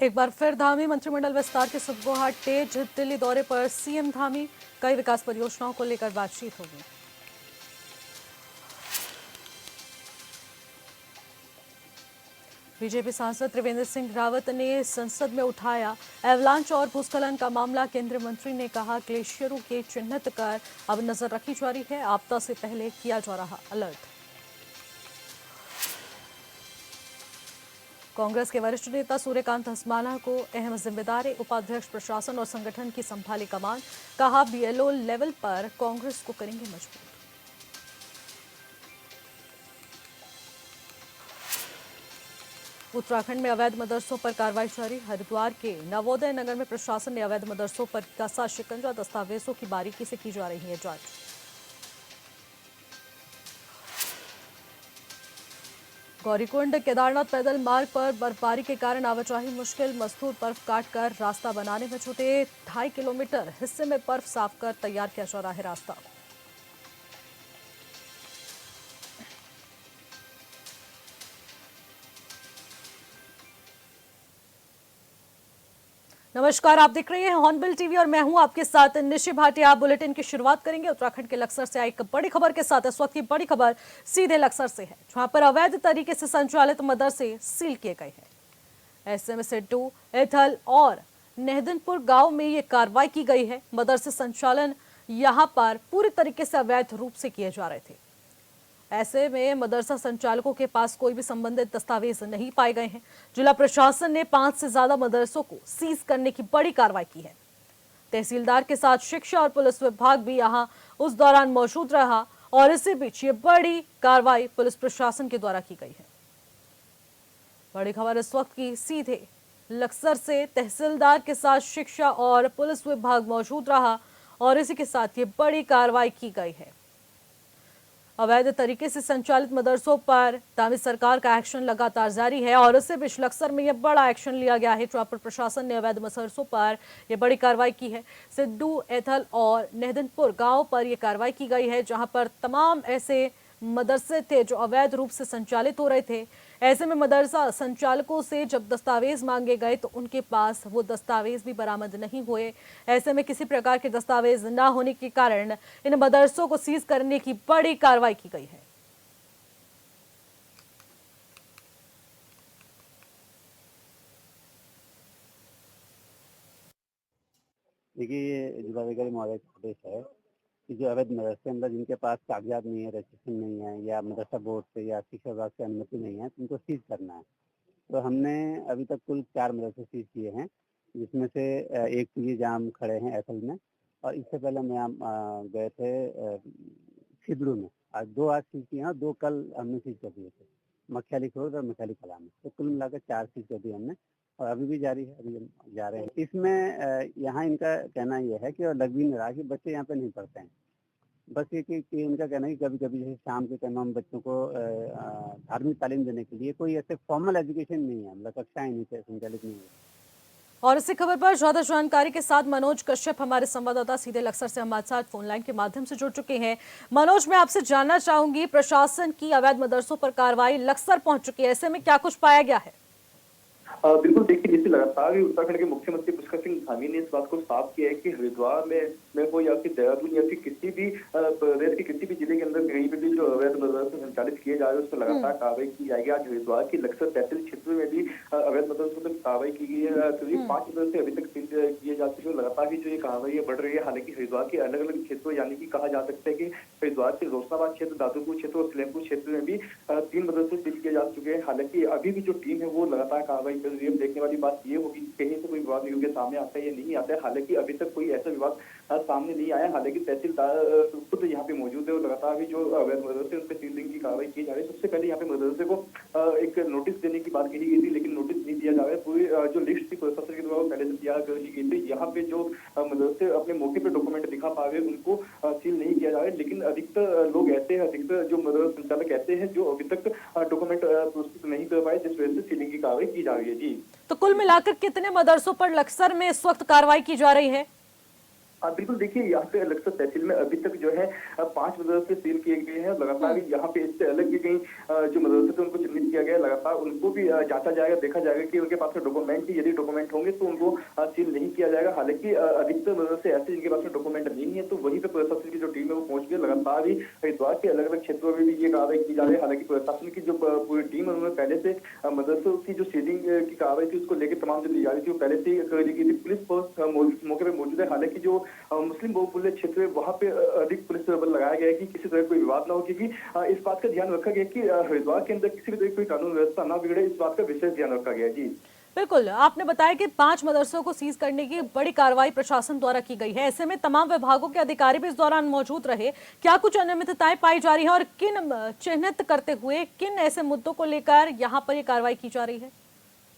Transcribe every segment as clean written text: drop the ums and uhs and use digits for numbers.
एक बार फिर धामी मंत्रिमंडल विस्तार के सुबुहाट तेज दिल्ली दौरे पर सीएम धामी, कई विकास परियोजनाओं को लेकर बातचीत होगी। बीजेपी सांसद त्रिवेंद्र सिंह रावत ने संसद में उठाया एवलांच और भूस्खलन का मामला। केंद्रीय मंत्री ने कहा ग्लेशियरों के चिन्हित कर अब नजर रखी जा रही है, आपदा से पहले किया जा रहा अलर्ट। कांग्रेस के वरिष्ठ नेता सूर्यकांत धस्माना को अहम जिम्मेदारी, उपाध्यक्ष प्रशासन और संगठन की संभाली कमान। कहा बीएलओ लेवल पर कांग्रेस को करेंगे मजबूत। उत्तराखंड में अवैध मदरसों पर कार्रवाई जारी। हरिद्वार के नवोदय नगर में प्रशासन ने अवैध मदरसों पर कसा शिकंजा, दस्तावेजों की बारीकी से की जा रही है जांच। गौरीकुंड केदारनाथ पैदल मार्ग पर बर्फबारी के कारण आवाजाही मुश्किल। मजदूर बर्फ काटकर रास्ता बनाने में जुटे। 2.5 किलोमीटर हिस्से में बर्फ साफ कर तैयार किया जा रहा है रास्ता। नमस्कार, आप देख रहे हैं हॉर्नबिल टीवी और मैं हूं आपके साथ निशि भाटिया। बुलेटिन की शुरुआत करेंगे उत्तराखंड के लक्सर से आई एक बड़ी खबर के साथ। इस वक्त की बड़ी खबर सीधे लक्सर से है, जहां पर अवैध तरीके से संचालित मदरसे सील किए गए हैं। ऐसे में सिड्डू, एथल और नेहदनपुर गांव में ये कार्रवाई की गई है। मदरसे संचालन यहां पर पूरी तरीके से अवैध रूप से किए जा रहे थे। ऐसे में मदरसा संचालकों के पास कोई भी संबंधित दस्तावेज नहीं पाए गए हैं। जिला प्रशासन ने 5 से ज्यादा मदरसों को सीज करने की बड़ी कार्रवाई की है। तहसीलदार के साथ शिक्षा और पुलिस विभाग भी यहां उस दौरान मौजूद रहा और इसी बीच ये बड़ी कार्रवाई पुलिस प्रशासन के द्वारा की गई है। बड़ी खबर इस वक्त की सीधे लक्सर से। तहसीलदार के साथ शिक्षा और पुलिस विभाग मौजूद रहा और इसी के साथ ये बड़ी कार्रवाई की गई है। अवैध तरीके से संचालित मदरसों पर धामी सरकार का एक्शन लगातार जारी है और इससे बीच लक्सर में यह बड़ा एक्शन लिया गया है, जहां पर प्रशासन ने अवैध मदरसों पर यह बड़ी कार्रवाई की है। सिड्डू, एथल और नेहदनपुर गांव पर यह कार्रवाई की गई है, जहां पर तमाम ऐसे मदरसे थे जो अवैध रूप से संचालित हो रहे थे। ऐसे में मदरसा संचालकों से जब दस्तावेज मांगे गए तो उनके पास वो दस्तावेज भी बरामद नहीं हुए। ऐसे में किसी प्रकार के दस्तावेज न होने के कारण इन मदरसों को सीज करने की बड़ी कार्रवाई की गई है। देखिए, ये जिलाधिकारी महोदय का आदेश है कि जो अवैध मदरसे अंदर जिनके पास कागजात नहीं है, रजिस्ट्रेशन नहीं है या मदरसा बोर्ड से या शिक्षा विभाग से अनुमति नहीं है, तो उनको सीज करना है। तो हमने अभी तक कुल 4 मदरसे सीज किए हैं, जिसमें से एक तो ये जहाँ हम खड़े हैं एथल में, और इससे पहले हम यहाँ गए थे सिदरू में। आज 2 आज सीज किए हैं और 2 कल हमने सीज कर दिए थे, मखियाली खोर और मखियाली कला में। तो कुल मिलाकर 4 सीज कर दिए हमने और अभी भी जारी है, अभी हम जा रहे हैं। इसमें यहाँ इनका कहना यह है कि लग भी नहीं रहा कि बच्चे यहाँ पे नहीं पढ़ते हैं। बस ये कि इनका कहना है कि कभी कभी जैसे शाम के टाइम हम बच्चों को धार्मिक तालीम देने के लिए कोई ऐसे फॉर्मल एजुकेशन नहीं है, मतलब कक्षाएं नहीं संचालित नहीं है। और इसी खबर पर ज्यादा जानकारी के साथ मनोज कश्यप हमारे संवाददाता सीधे लक्सर से हमारे साथ फोन लाइन के माध्यम से जुड़ चुके हैं। मनोज, मैं आपसे जानना चाहूंगी, प्रशासन की अवैध मदरसों पर कार्रवाई लक्सर पहुंच चुकी है, ऐसे में क्या कुछ पाया गया है? बिल्कुल, देखिए, जिससे लगातार उत्तराखंड के मुख्यमंत्री पुष्कर सिंह धामी ने इस बात को साफ किया है कि हरिद्वार में हो या फिर देहरादून या फिर किसी भी प्रदेश के किसी भी जिले के अंदर कहीं पे भी जो अवैध मदरसे संचालित किए जा रहे हैं उस पर लगातार कार्रवाई की जाएगी। आज हरिद्वार की लक्सर तहसील क्षेत्र में भी अवैध मदरसों पर कार्रवाई की गई है। करीब 5 मदरसे अभी तक सील किए जा चुके हैं। लगातार ही जो ये कार्रवाई बढ़ रही है। हालांकि हरिद्वार के अलग अलग क्षेत्रों, यानी कि कहा जा सकता है कि हरिद्वार के रोशनाबाद क्षेत्र, दादुपुर क्षेत्र और सलेमपुर क्षेत्र में भी 3 मदरसे सील किए जा चुके हैं। हालांकि अभी भी जो टीम है वो लगातार कार्रवाई कर रही है। देखने वाली बात ये होगी कि कहीं से कोई विवाद योग्य सामने आता है या नहीं आता है। हालांकि अभी तक कोई ऐसा विवाद सामने नहीं आया। हालांकि तहसीलदार खुद यहाँ पे मौजूद है और लगातार भी जो अवैध मदरसे उन पर सीलिंग की कार्रवाई की जा रही है। सबसे पहले यहाँ पे मदरसे को एक नोटिस देने की बात कही गई थी, लेकिन नोटिस नहीं दिया जा रहा है। पूरी जो लिस्ट थी प्रशासन के द्वारा पहले से तैयार कर ली गई थी। यहाँ पे जो मदरसे अपने मौके पे डॉक्यूमेंट दिखा पा रहे उनको सील नहीं किया जा रहा है। लेकिन अधिकतर लोग ऐसे हैं, अधिकतर जो मदरसा संचालक ऐसे हैं जो अभी तक डॉक्यूमेंट प्रस्तुत नहीं कर पाए, जिस वजह से सीलिंग की कार्रवाई की जा रही है। जी, तो कुल मिलाकर कितने मदरसों पर लक्सर में इस वक्त कार्रवाई की जा रही है? बिल्कुल देखिए, यहाँ पे लक्सर तहसील में अभी तक जो है 5 मदरसे सील किए गए हैं। लगातार यहाँ पे इससे अलग भी कहीं जो मदरसे थे उनको चिन्हित किया गया है। लगातार उनको भी जांचा जाएगा, देखा जाएगा कि उनके पास में डॉक्यूमेंट ही, यदि डॉक्यूमेंट होंगे तो उनको सील नहीं किया जाएगा। हालांकि अधिकतर मदरसे ऐसे जिनके पास में डॉक्यूमेंट नहीं है, तो वहीं पे प्रशासन की जो टीम है वो पहुंच गई। लगातार ही हरिद्वार के अलग अलग क्षेत्रों में भी ये कार्रवाई की जा रही है। हालांकि प्रशासन की जो पूरी टीम है उन्होंने पहले से मदरसों की जो सीलिंग की कार्रवाई थी उसको लेकर तमाम जो तैयारी थी वो पहले से ही कर ली गई थी। पुलिस फोर्स मौके पर मौजूद है। हालांकि जो मुस्लिम बहुमूल्य क्षेत्र है वहां पे अधिक पुलिस बल लगाया गया है कि किसी तरह कोई विवाद ना हो, क्योंकि इस बात का ध्यान रखा गया कि हरिद्वार के अंदर किसी भी तरह कोई कानून व्यवस्था ना बिगड़े, इस बात का विशेष ध्यान रखा गया है। जी बिल्कुल, आपने बताया कि 5 मदरसों को सीज करने की बड़ी कार्रवाई प्रशासन द्वारा की गई है। ऐसे में तमाम विभागों के अधिकारी भी इस दौरान मौजूद रहे। क्या कुछ अनियमितताएं पाई जा रही है और किन चिन्हित करते हुए किन ऐसे मुद्दों को लेकर यहाँ पर ये कार्रवाई की जा रही है?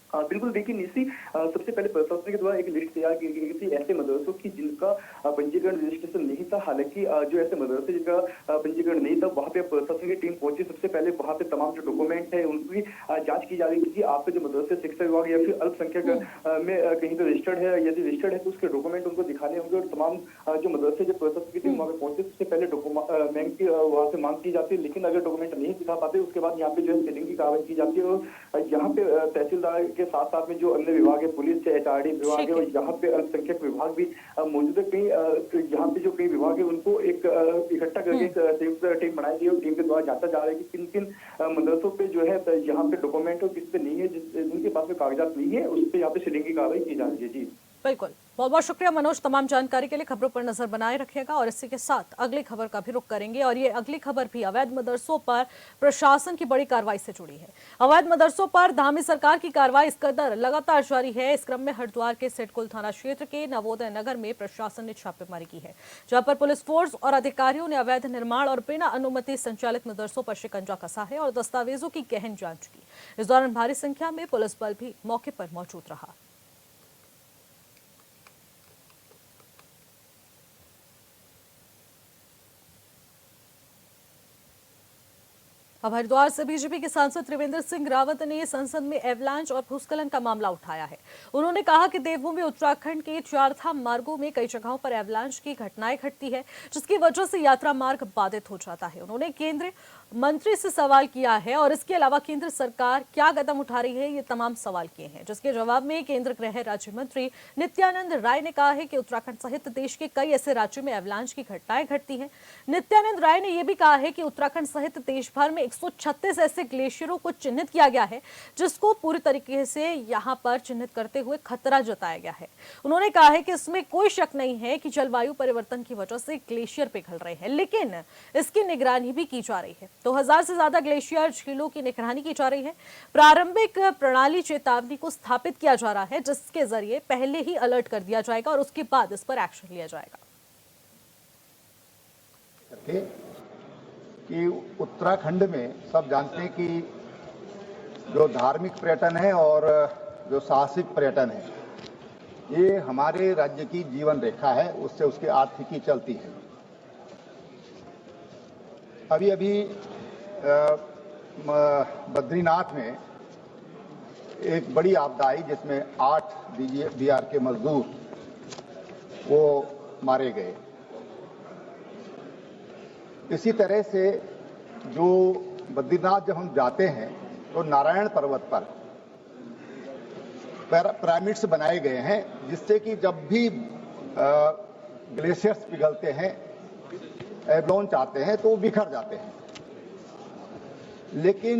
बिल्कुल देखिए निशी, सबसे पहले प्रशासन के द्वारा एक लिस्ट तैयार की गई थी ऐसे मदरसों की जिनका पंजीकरण रजिस्ट्रेशन नहीं था। हालांकि जो ऐसे मदरसे जिनका पंजीकरण नहीं था वहां पे प्रशासन की टीम पहुंची। सबसे पहले वहां पे तमाम जो डॉक्यूमेंट है उनकी जांच की जा रही थी कि आपके जो मदरसे शिक्षा विभाग या फिर अल्पसंख्यक में कहीं पर रजिस्टर्ड है, यदि रजिस्टर्ड है तो उसके डॉक्यूमेंट उनको दिखाने होंगे। और तमाम जो मदरसे जो प्रशासन की टीम वहां पे पहुंचे सबसे पहले डॉक्यूमेंट की वहां से मांग की जाती है, लेकिन अगर डॉक्यूमेंट नहीं दिखा पाते उसके बाद यहाँ पे जो है सीलिंग की कार्रवाई की जाती है। और यहाँ पे तहसीलदार के साथ साथ में जो अन्य विभाग है, पुलिस है, HRD विभाग है और यहाँ पे अल्पसंख्यक विभाग भी मौजूद है। कहीं यहाँ पे जो कई विभाग है उनको एक इकट्ठा करके संयुक्त टीम बनाई गई और टीम के द्वारा जांचा जा रहा है कि किन किन मदरसों पे जो है यहाँ पे डॉक्यूमेंट और किस पे नहीं है, जिनके पास में कागजात नहीं है उस पे यहाँ पे सीलिंग की कार्रवाई की जा रही है। जी बिल्कुल, बहुत बहुत शुक्रिया मनोज, तमाम जानकारी के लिए। खबरों पर नजर बनाए रखिएगा और इसी के साथ अगली खबर का भी रुख करेंगे और ये अगली खबर भी अवैध मदरसों पर प्रशासन की बड़ी कार्रवाई से जुड़ी है। अवैध मदरसों पर धामी सरकार की कार्रवाई इस कदर लगातार जारी है। इस क्रम में हरिद्वार के सिडकुल थाना क्षेत्र के नवोदय नगर में प्रशासन ने छापेमारी की है, जहां पर पुलिस फोर्स और अधिकारियों ने अवैध निर्माण और बिना अनुमति संचालित मदरसों पर शिकंजा कसा है और दस्तावेजों की गहन जांच की। इस दौरान भारी संख्या में पुलिस बल भी मौके पर मौजूद रहा। अब हरिद्वार से बीजेपी के सांसद त्रिवेंद्र सिंह रावत ने संसद में एवलांच और भूस्खलन का मामला उठाया है। उन्होंने कहा कि देवभूमि उत्तराखंड के चारधाम मार्गों में कई जगहों पर एवलांच की घटनाएं घटती है, जिसकी वजह से यात्रा मार्ग बाधित हो जाता है। उन्होंने केंद्रीय मंत्री से सवाल किया है और इसके अलावा केंद्र सरकार क्या कदम उठा रही है, ये तमाम सवाल किए हैं, जिसके जवाब में केंद्र गृह राज्य मंत्री नित्यानंद राय ने कहा है कि उत्तराखंड सहित देश के कई ऐसे राज्यों में एवलांच की घटनाएं घटती हैं। नित्यानंद राय ने यह भी कहा है कि उत्तराखंड सहित देश भर में 136 ऐसे ग्लेशियरों को चिन्हित किया गया है, जिसको पूरी तरीके से यहाँ पर चिन्हित करते हुए खतरा जताया गया है। उन्होंने कहा है कि इसमें कोई शक नहीं है कि जलवायु परिवर्तन की वजह से ग्लेशियर पिघल रहे हैं, लेकिन इसकी निगरानी भी की जा रही है। 2000 से ज्यादा ग्लेशियर झीलों की निगरानी की जा रही है। प्रारंभिक प्रणाली चेतावनी को स्थापित किया जा रहा है, जिसके जरिए पहले ही अलर्ट कर दिया जाएगा और उसके बाद इस पर एक्शन लिया जाएगा। कि उत्तराखंड में सब जानते हैं कि जो धार्मिक पर्यटन है और जो साहसिक पर्यटन है, ये हमारे राज्य की जीवन रेखा है, उससे उसकी आर्थिकी चलती है। अभी अभी बद्रीनाथ में एक बड़ी आपदा आई जिसमें 8 बिहार के मजदूर वो मारे गए। इसी तरह से जो बद्रीनाथ जब हम जाते हैं तो नारायण पर्वत पर पिरामिड्स बनाए गए हैं, जिससे कि जब भी ग्लेशियर्स पिघलते हैं, एवलांच आते हैं तो बिखर जाते हैं। लेकिन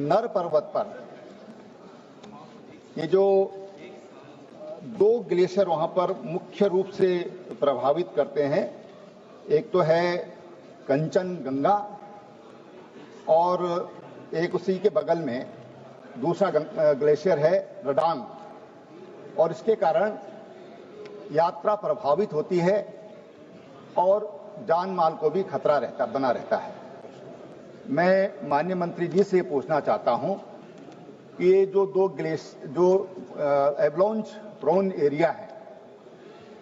नर पर्वत पर ये जो 2 ग्लेशियर वहां पर मुख्य रूप से प्रभावित करते हैं, एक तो है कंचनजंगा और एक उसी के बगल में दूसरा ग्लेशियर है रडांग, और इसके कारण यात्रा प्रभावित होती है और जान माल को भी खतरा बना रहता है। मैं माननीय मंत्री जी से पूछना चाहता हूं कि ये जो 2 एवलांच प्रोन एरिया है,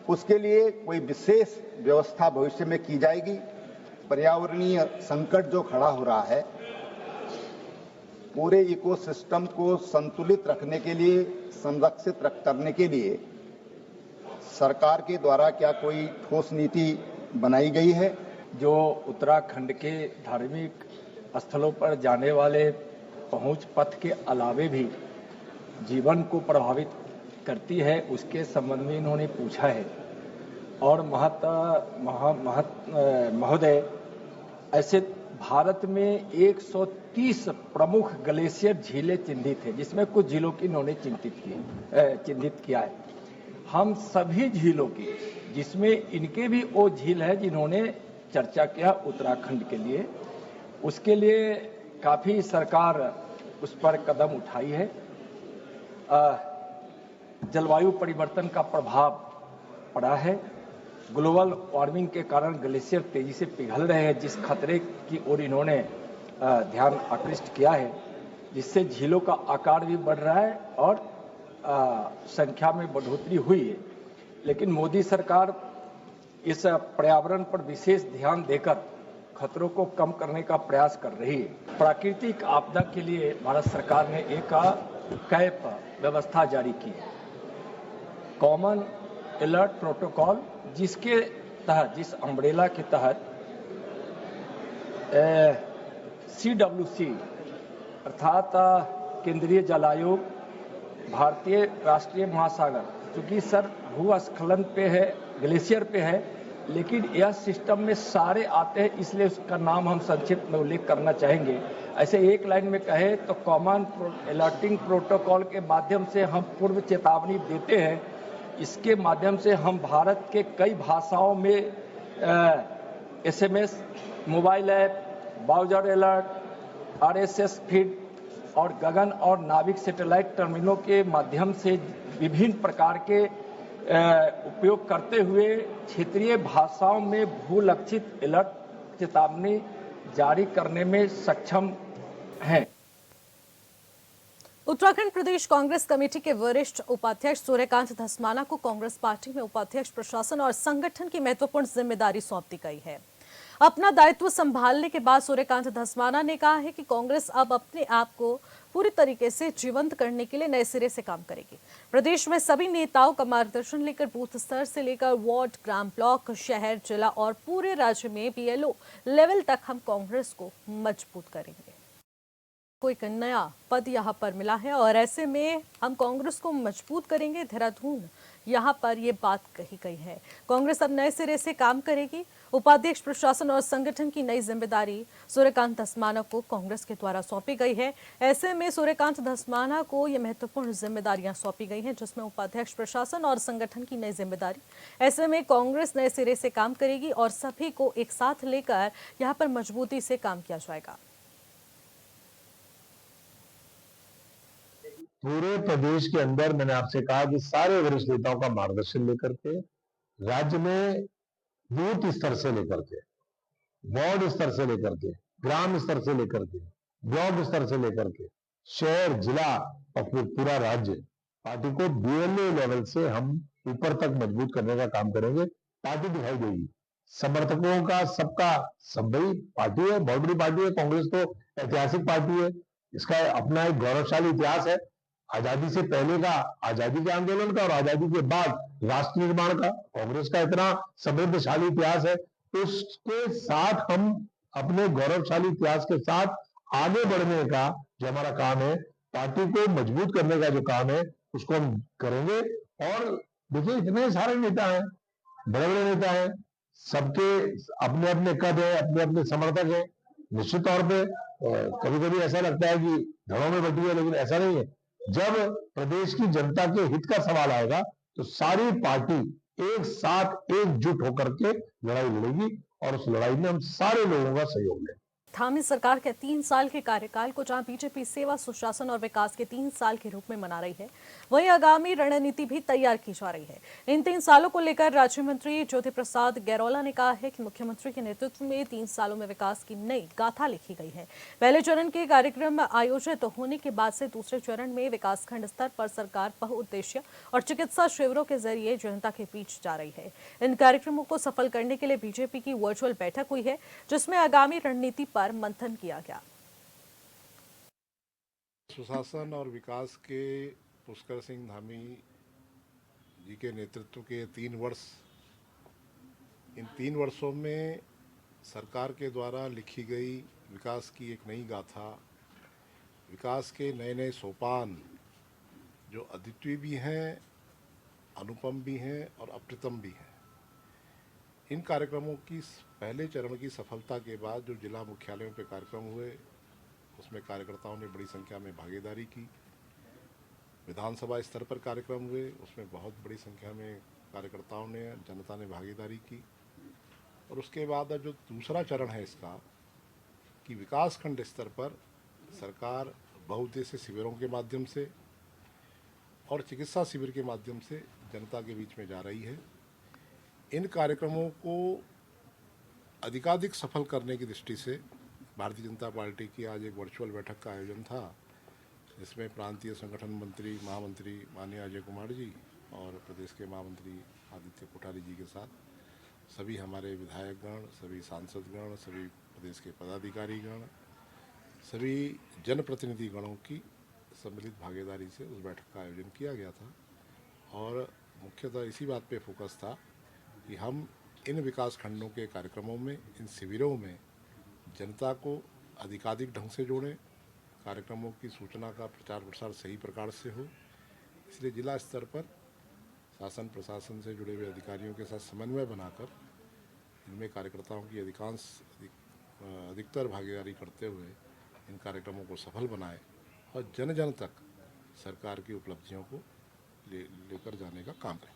उसके लिए कोई विशेष व्यवस्था भविष्य में की जाएगी? पर्यावरणीय संकट जो खड़ा हो रहा है, पूरे इकोसिस्टम को संतुलित रखने के लिए, संरक्षित करने के लिए सरकार के द्वारा क्या कोई ठोस नीति बनाई गई है? जो उत्तराखंड के धार्मिक स्थलों पर जाने वाले पहुंच पथ के अलावे भी जीवन को प्रभावित करती है, उसके संबंध में इन्होंने पूछा है। और महोदय, ऐसे भारत में 130 प्रमुख ग्लेशियर झीलें चिन्हित है, जिसमें कुछ झीलों की इन्होंने चिन्हित किया है। हम सभी झीलों की, जिसमें इनके भी वो झील है जिन्होंने चर्चा किया उत्तराखंड के लिए, उसके लिए काफी सरकार उस पर कदम उठाई है। जलवायु परिवर्तन का प्रभाव पड़ा है। ग्लोबल वार्मिंग के कारण ग्लेशियर तेजी से पिघल रहे हैं, जिस खतरे की ओर इन्होंने ध्यान आकृष्ट किया है, जिससे झीलों का आकार भी बढ़ रहा है और संख्या में बढ़ोतरी हुई है। लेकिन मोदी सरकार इस पर्यावरण पर विशेष ध्यान देकर खतरों को कम करने का प्रयास कर रही है। प्राकृतिक आपदा के लिए भारत सरकार ने एक कैप व्यवस्था जारी की है, कॉमन अलर्ट प्रोटोकॉल, जिसके तहत, जिस अम्ब्रेला के तहत CWC अर्थात केंद्रीय जल आयोग, भारतीय राष्ट्रीय महासागर, चूंकि सर भूस्खलन पे है, ग्लेशियर पे है, लेकिन यह सिस्टम में सारे आते हैं, इसलिए उसका नाम हम संक्षिप्त में उल्लेख करना चाहेंगे। ऐसे एक लाइन में कहे तो कॉमन अलर्टिंग प्रोटोकॉल के माध्यम से हम पूर्व चेतावनी देते हैं। इसके माध्यम से हम भारत के कई भाषाओं में SMS, mobile app, bowser alert, RSS feed और गगन और नाविक सैटेलाइट टर्मिनलों के माध्यम से विभिन्न प्रकार के उपयोग करते हुए क्षेत्रीय भाषाओं में भूलक्षित अलर्ट चेतावनी जारी करने में सक्षम हैं। उत्तराखंड प्रदेश कांग्रेस कमेटी के वरिष्ठ उपाध्यक्ष सूर्यकांत धस्माना को कांग्रेस पार्टी में उपाध्यक्ष, प्रशासन और संगठन की महत्वपूर्ण जिम्मेदारी सौंप दी गई है। अपना दायित्व संभालने के बाद सूर्यकांत धस्माना ने कहा है कि कांग्रेस अब अपने आप को पूरी तरीके से जीवंत करने के लिए नए सिरे से काम करेगी। प्रदेश में सभी नेताओं का मार्गदर्शन लेकर बूथ स्तर से लेकर वार्ड, ग्राम, ब्लॉक, शहर, जिला और पूरे राज्य में BLO लेवल तक हम कांग्रेस को मजबूत करेंगे। कोई नया पद यहाँ पर मिला है और ऐसे में हम कांग्रेस को मजबूत करेंगे, देहरादून यहाँ पर ये बात कही गई है। कांग्रेस अब नए सिरे से काम करेगी। उपाध्यक्ष, प्रशासन और संगठन की नई जिम्मेदारी सूर्यकांत धस्माना को कांग्रेस के द्वारा सौंपी गई है। ऐसे में सूर्यकांत धस्माना को ये महत्वपूर्ण जिम्मेदारियां सौंपी गई हैं, जिसमें उपाध्यक्ष, प्रशासन और संगठन की नई जिम्मेदारी। ऐसे में कांग्रेस नए सिरे से काम करेगी और सभी को एक साथ लेकर यहाँ पर मजबूती से काम किया जाएगा। पूरे प्रदेश के अंदर मैंने आपसे कहा कि सारे वरिष्ठ नेताओं का मार्गदर्शन लेकर के राज्य में बूथ स्तर से लेकर के, वार्ड स्तर से लेकर के, ग्राम स्तर से लेकर के, ब्लॉक स्तर से लेकर के, शहर, जिला और पूरा राज्य, पार्टी को BLO लेवल से हम ऊपर तक मजबूत करने का काम करेंगे। पार्टी दिखाई देगी, समर्थकों का सबका सब बड़ी पार्टी है, बहुत बड़ी पार्टी है। कांग्रेस तो ऐतिहासिक पार्टी है, इसका अपना एक गौरवशाली इतिहास है। आजादी से पहले का, आजादी के आंदोलन का और आजादी के बाद राष्ट्र निर्माण का कांग्रेस का इतना समृद्धशाली इतिहास है। उसके साथ हम अपने गौरवशाली इतिहास के साथ आगे बढ़ने का जो हमारा काम है, पार्टी को मजबूत करने का जो काम है, उसको हम करेंगे। और देखिए, इतने सारे नेता हैं, बड़े बड़े नेता हैं, सबके अपने अपने कद है, अपने अपने समर्थक है। निश्चित तौर पे कभी कभी ऐसा लगता है कि धड़ों में बटी है, लेकिन ऐसा नहीं है। जब प्रदेश की जनता के हित का सवाल आएगा तो सारी पार्टी एक साथ एकजुट होकर के लड़ाई लड़ेगी और उस लड़ाई में हम सारे लोगों का सहयोग लेंगे। धामी सरकार के 3 साल के कार्यकाल को जहां बीजेपी सेवा, सुशासन और विकास के 3 साल के रूप में मना रही है, वहीं आगामी रणनीति भी तैयार की जा रही है। इन 3 सालों को लेकर राज्य मंत्री ज्योति प्रसाद गैरोला ने कहा है कि मुख्यमंत्री के नेतृत्व में 3 सालों में विकास की नई गाथा लिखी गई है। पहले चरण के कार्यक्रम आयोजित होने के बाद से दूसरे चरण में विकासखंड स्तर पर सरकार बहुउद्देश्य और चिकित्सा शिविरों के जरिए जनता के बीच जा रही है। इन कार्यक्रमों को सफल करने के लिए बीजेपी की वर्चुअल बैठक हुई है, जिसमें आगामी रणनीति पर मंथन किया गया। सुशासन और विकास के पुष्कर सिंह धामी जी के नेतृत्व के 3 वर्ष, इन 3 वर्षों में सरकार के द्वारा लिखी गई विकास की एक नई गाथा, विकास के नए नए सोपान जो अद्वितीय भी हैं, अनुपम भी हैं और अप्रतिम भी हैं। इन कार्यक्रमों की पहले चरण की सफलता के बाद जो जिला मुख्यालयों पे कार्यक्रम हुए, उसमें कार्यकर्ताओं ने बड़ी संख्या में भागीदारी की। विधानसभा स्तर पर कार्यक्रम हुए, उसमें बहुत बड़ी संख्या में कार्यकर्ताओं ने, जनता ने भागीदारी की। और उसके बाद अब जो दूसरा चरण है इसका, कि विकास खंड स्तर पर सरकार बहुउद्देशीय शिविरों के माध्यम से और चिकित्सा शिविर के माध्यम से जनता के बीच में जा रही है। इन कार्यक्रमों को अधिकाधिक सफल करने की दृष्टि से भारतीय जनता पार्टी की आज एक वर्चुअल बैठक का आयोजन था, जिसमें प्रांतीय संगठन मंत्री, महामंत्री माननीय अजय कुमार जी और प्रदेश के महामंत्री आदित्य कोठारी जी के साथ सभी हमारे विधायकगण, सभी सांसदगण, सभी प्रदेश के पदाधिकारीगण, सभी जनप्रतिनिधि गणों की सम्मिलित भागीदारी से उस बैठक का आयोजन किया गया था। और मुख्यतः इसी बात पे फोकस था कि हम इन विकास खंडों के कार्यक्रमों में, इन शिविरों में जनता को अधिकाधिक ढंग से जोड़ें, कार्यक्रमों की सूचना का प्रचार प्रसार सही प्रकार से हो। इसलिए जिला स्तर पर शासन प्रशासन से जुड़े हुए अधिकारियों के साथ समन्वय बनाकर इनमें कार्यकर्ताओं की अधिकतर भागीदारी करते हुए इन कार्यक्रमों को सफल बनाए और जन जन तक सरकार की उपलब्धियों को लेकर जाने का काम करें।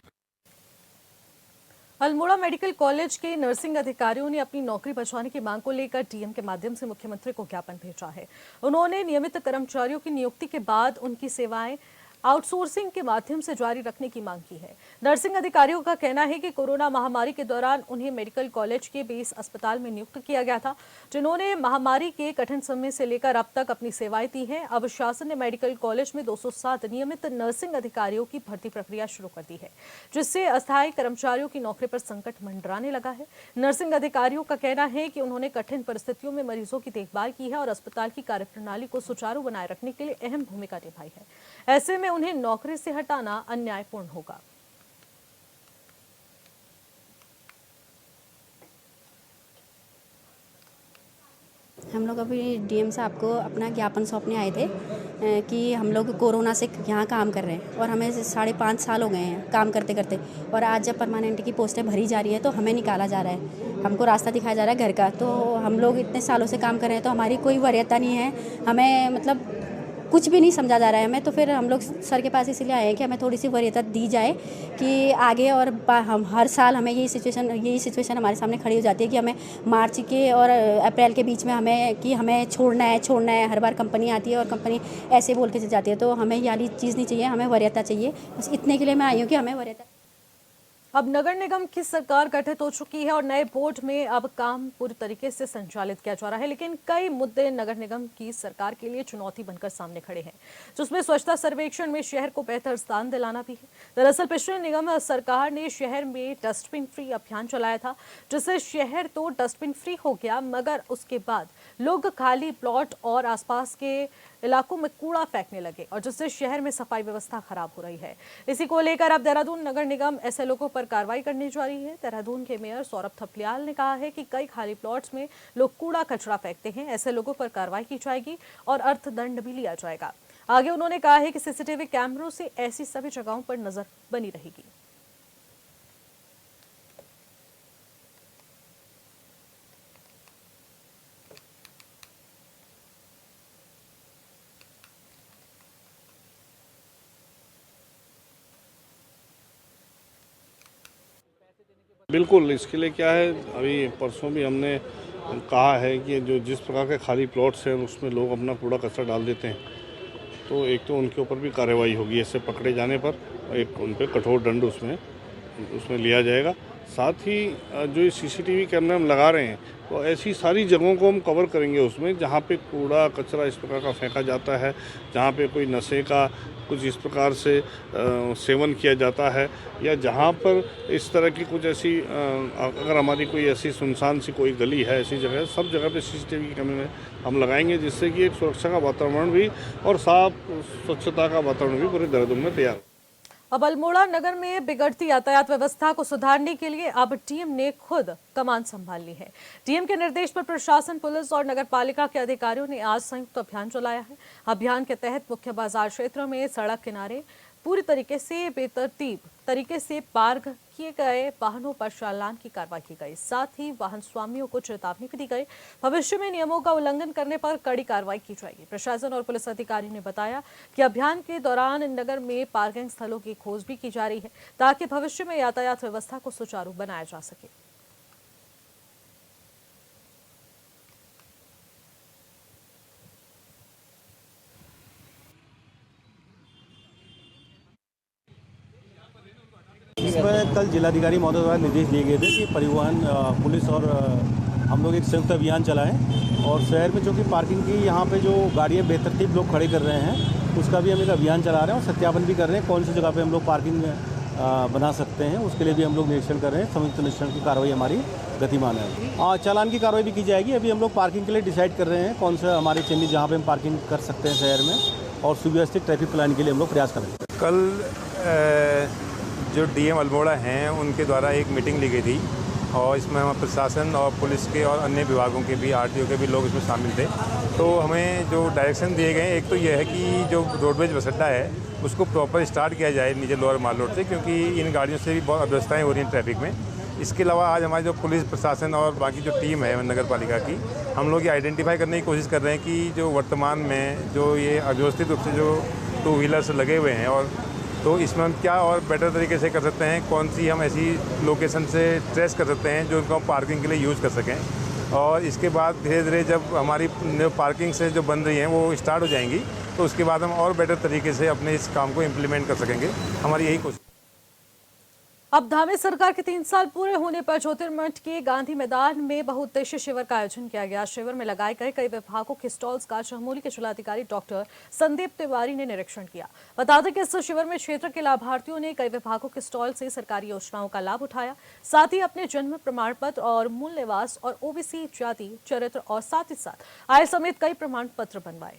अल्मोड़ा मेडिकल कॉलेज के नर्सिंग अधिकारियों ने अपनी नौकरी बचाने की मांग को लेकर डीएम के माध्यम से मुख्यमंत्री को ज्ञापन भेजा है। उन्होंने नियमित कर्मचारियों की नियुक्ति के बाद उनकी सेवाएं आउटसोर्सिंग के माध्यम से जारी रखने की मांग की है। नर्सिंग अधिकारियों का कहना है कि कोरोना महामारी के दौरान उन्हें मेडिकल कॉलेज के बेस अस्पताल में नियुक्त किया गया था, जिन्होंने महामारी के कठिन समय से लेकर अब तक अपनी सेवाएं दी हैं। अब शासन ने मेडिकल कॉलेज में 207 नियमित नर्सिंग अधिकारियों की भर्ती प्रक्रिया शुरू कर दी है, जिससे अस्थायी कर्मचारियों की नौकरी पर संकट मंडराने लगा है। नर्सिंग अधिकारियों का कहना है कि उन्होंने कठिन परिस्थितियों में मरीजों की देखभाल की है और अस्पताल की कार्यप्रणाली को सुचारू बनाए रखने के लिए अहम भूमिका निभाई है। ऐसे में उन्हें नौकरी से हटाना अन्यायपूर्ण होगा। हम लोग अभी डीएम साहब को अपना ज्ञापन सौंपने आए थे कि हम लोग कोरोना से यहाँ काम कर रहे हैं और हमें 5.5 साल हो गए हैं काम करते करते, और आज जब परमानेंट की पोस्टें भरी जा रही है तो हमें निकाला जा रहा है, हमको रास्ता दिखाया जा रहा है घर का। तो हम लोग इतने सालों से काम कर रहे हैं तो हमारी कोई वरीयता नहीं है, हमें मतलब कुछ भी नहीं समझा जा रहा है हमें। तो फिर हम लोग सर के पास इसलिए आए हैं कि हमें थोड़ी सी वरीयता दी जाए कि आगे, और हम हर साल हमें यही सिचुएशन हमारे सामने खड़ी हो जाती है कि हमें मार्च के और अप्रैल के बीच में हमें छोड़ना है। हर बार कंपनी आती है और कंपनी ऐसे बोल के चली जाती है। तो हमें ये वाली चीज़ नहीं चाहिए, हमें वरीयता चाहिए। बस इतने के लिए मैं आई हूँ कि हमें वरीयता। अब नगर निगम की सरकार गठित हो चुकी है और नए बोर्ड में अब काम पूरी तरीके से संचालित किया जा रहा है, लेकिन कई मुद्दे नगर निगम की सरकार के लिए चुनौती बनकर सामने खड़े हैं, जिसमें स्वच्छता सर्वेक्षण में शहर को बेहतर स्थान दिलाना भी है। दरअसल पिछले निगम सरकार ने शहर में डस्टबिन फ्री अभियान चलाया था, जिससे शहर तो डस्टबिन फ्री हो गया, मगर उसके बाद लोग खाली प्लॉट और आसपास के इलाकों में कूड़ा फेंकने लगे और जिससे शहर में सफाई व्यवस्था खराब हो रही है। इसी को लेकर अब देहरादून नगर निगम ऐसे लोगों पर कार्रवाई करने जा रही है। देहरादून के मेयर सौरभ थपलियाल ने कहा है कि कई खाली प्लॉट्स में लोग कूड़ा कचरा फेंकते हैं, ऐसे लोगों पर कार्रवाई की जाएगी और अर्थदंड भी लिया जाएगा। आगे उन्होंने कहा है कि सीसीटीवी कैमरों से ऐसी सभी जगहों पर नजर बनी रहेगी। बिल्कुल, इसके लिए क्या है, अभी परसों भी हमने कहा है कि जो जिस प्रकार के खाली प्लॉट्स हैं उसमें लोग अपना कूड़ा कचरा डाल देते हैं, तो एक तो उनके ऊपर भी कार्रवाई होगी। ऐसे पकड़े जाने पर एक उन पर कठोर दंड उसमें लिया जाएगा। साथ ही जो ये सीसीटीवी कैमरे हम लगा रहे हैं तो ऐसी सारी जगहों को हम कवर करेंगे उसमें जहाँ पे कूड़ा कचरा इस प्रकार का फेंका जाता है, जहाँ पे कोई नशे का कुछ इस प्रकार से सेवन किया जाता है, या जहाँ पर इस तरह की कुछ ऐसी अगर हमारी कोई ऐसी सुनसान सी कोई गली है, ऐसी जगह, सब जगह पे सीसीटीवी कैमरे हम लगाएंगे, जिससे कि एक सुरक्षा का वातावरण भी और साफ स्वच्छता का वातावरण भी पूरे देहरादून में तैयार हो। अब अल्मोड़ा नगर में बिगड़ती यातायात व्यवस्था को सुधारने के लिए अब टीम ने खुद कमान संभाल ली है। टीम के निर्देश पर प्रशासन, पुलिस और नगर पालिका के अधिकारियों ने आज संयुक्त अभियान चलाया है। अभियान के तहत मुख्य बाजार क्षेत्रों में सड़क किनारे पूरी तरीके से बेतरतीब तरीके से पार्क किए गए वाहनों पर चालान की कार्रवाई की गई। साथ ही वाहन स्वामियों को चेतावनी भी दी गई। भविष्य में नियमों का उल्लंघन करने पर कड़ी कार्रवाई की जाएगी। प्रशासन और पुलिस अधिकारी ने बताया कि अभियान के दौरान नगर में पार्किंग स्थलों की खोज भी की जा रही है ताकि भविष्य में यातायात व्यवस्था को सुचारू बनाया जा सके। इसमें कल जिलाधिकारी महोदय द्वारा निर्देश दिए गए थे कि परिवहन, पुलिस और हम लोग एक संयुक्त अभियान चलाएं और शहर में जो कि पार्किंग की यहाँ पे जो गाड़ियाँ बेतरतीब लोग खड़े कर रहे हैं उसका भी हम एक अभियान चला रहे हैं और सत्यापन भी कर रहे हैं कौन सी जगह पे हम लोग पार्किंग बना सकते हैं। उसके लिए भी हम लोग निरीक्षण कर रहे हैं। संयुक्त निरीक्षण की कार्रवाई हमारी गतिमान है। चालान की कार्रवाई भी की जाएगी। अभी हम लोग पार्किंग के लिए डिसाइड कर रहे हैं कौन सा हमारे चिन्हित जहाँ पर हम पार्किंग कर सकते हैं शहर में, और सुव्यवस्थित ट्रैफिक प्लान के लिए हम लोग प्रयास करेंगे। कल जो डीएम अल्मोड़ा हैं उनके द्वारा एक मीटिंग ली गई थी और इसमें हम प्रशासन और पुलिस के और अन्य विभागों के भी, आरटीओ के भी लोग इसमें शामिल थे। तो हमें जो डायरेक्शन दिए गए, एक तो यह है कि जो रोडवेज बस अड्डा है उसको प्रॉपर स्टार्ट किया जाए नीचे लोअर माल रोड से, क्योंकि इन गाड़ियों से भी बहुत अव्यवस्थाएँ हो रही हैं ट्रैफिक में। इसके अलावा आज हमारी जो पुलिस प्रशासन और बाकी जो टीम है नगर पालिका की, हम लोग ये आइडेंटिफाई करने की कोशिश कर रहे हैं कि जो वर्तमान में जो ये अव्यवस्थित रूप से जो 2 व्हीलर्स लगे हुए हैं, और तो इसमें हम क्या और बेटर तरीके से कर सकते हैं, कौन सी हम ऐसी लोकेशन से ट्रेस कर सकते हैं जो उनको हम पार्किंग के लिए यूज़ कर सकें। और इसके बाद धीरे धीरे जब हमारी पार्किंग से जो बन रही हैं वो स्टार्ट हो जाएंगी तो उसके बाद हम और बेटर तरीके से अपने इस काम को इम्प्लीमेंट कर सकेंगे। हमारी यही कोशिश। अब धामी सरकार के 3 साल पूरे होने पर ज्योतिर्मठ के गांधी मैदान में बहुउद्देशीय शिविर का आयोजन किया गया। शिविर में लगाए गए कई विभागों के स्टॉल्स का चमोली के जिलाधिकारी डॉक्टर संदीप तिवारी ने निरीक्षण किया। बता दें कि इस शिविर में क्षेत्र के लाभार्थियों ने कई विभागों के स्टॉल से सरकारी योजनाओं का लाभ उठाया। साथ ही अपने जन्म प्रमाण पत्र और मूल निवास और ओबीसी जाति चरित्र और साथ ही साथ आय समेत कई प्रमाण पत्र बनवाए।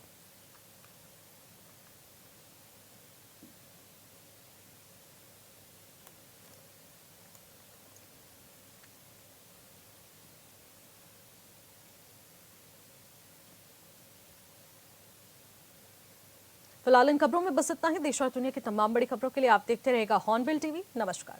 फिलहाल इन खबरों में बस इतना ही। देश और दुनिया की तमाम बड़ी खबरों के लिए आप देखते रहेगा हॉर्नबिल टीवी। नमस्कार।